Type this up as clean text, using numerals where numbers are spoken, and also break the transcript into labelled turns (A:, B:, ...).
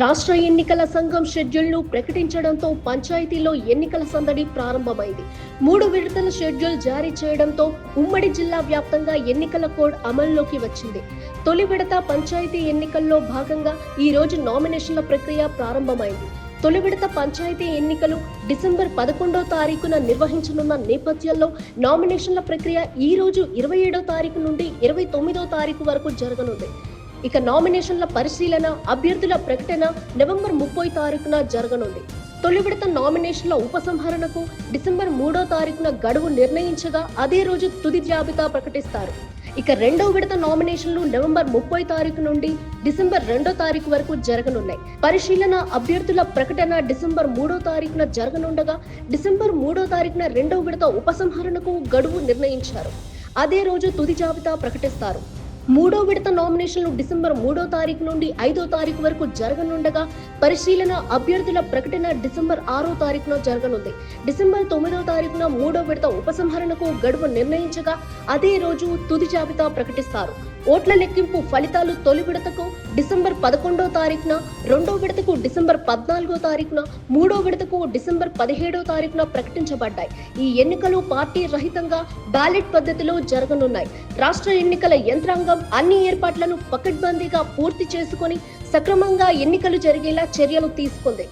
A: రాష్ట్ర ఎన్నికల సంఘం షెడ్యూల్ను ప్రకటించడంతో పంచాయతీలో ఎన్నికల సందడి ప్రారంభమైంది. 3 విడతల షెడ్యూల్ జారీ చేయడంతో ఉమ్మడి జిల్లా వ్యాప్తంగా ఎన్నికల కోడ్ అమల్లోకి వచ్చింది. తొలి విడత పంచాయతీ ఎన్నికల్లో భాగంగా ఈ రోజు నామినేషన్ల ప్రక్రియ ప్రారంభమైంది. తొలి విడత పంచాయతీ ఎన్నికలు డిసెంబర్ 11వ తారీఖున నిర్వహించనున్న నేపథ్యంలో నామినేషన్ల ప్రక్రియ ఈ రోజు 27వ తారీఖు నుండి 29వ తారీఖు వరకు జరగనుంది. ఇక నామినేషన్ల పరిశీలన, అభ్యర్థుల ప్రకటన నవంబర్ 30వ తారీఖున జరగనుంది. తొలి విడత నామినేషన్ల ఉపసంహరణకు డిసెంబర్ 3వ తారీఖున గడువు నిర్ణయించగా అదే రోజు తుది జాబితా ప్రకటిస్తారు. ఇక రెండవ విడత నామినేషన్లు నవంబర్ 30వ తారీఖు నుండి డిసెంబర్ 2వ తారీఖు వరకు జరగనున్నాయి. పరిశీలన, అభ్యర్థుల ప్రకటన డిసెంబర్ 3వ తారీఖున జరగనుండగా డిసెంబర్ 3వ తారీఖున రెండవ విడత ఉపసంహరణకు గడువు నిర్ణయించారు. అదే రోజు తుది జాబితా ప్రకటిస్తారు. మూడో విడత నామినేషన్లు డిసెంబర్ 3వ తారీఖు నుండి 5వ తారీఖు వరకు జరగనుండగా పరిశీలన, అభ్యర్థుల ప్రకటన డిసెంబర్ 6వ తారీఖున జరగనుంది. డిసెంబర్ 9వ తారీఖున మూడో విడత ఉపసంహరణకు గడువు నిర్ణయించగా అదే రోజు తుది జాబితా ప్రకటిస్తారు. ఓట్ల లెక్కింపు ఫలితాలు తొలి విడతకు డిసెంబర్ 11వ తారీఖున, రెండో విడతకు డిసెంబర్ 14వ తారీఖున, మూడో విడతకు డిసెంబర్ 17వ తారీఖున ప్రకటించబడ్డాయి. ఈ ఎన్నికలు పార్టీ రహితంగా బ్యాలెట్ పద్ధతిలో జరగనున్నాయి. రాష్ట్ర ఎన్నికల యంత్రాంగం అన్ని ఏర్పాట్లను పకడ్బందీగా పూర్తి చేసుకొని సక్రమంగా ఎన్నికలు జరిగేలా చర్యలు తీసుకుంది.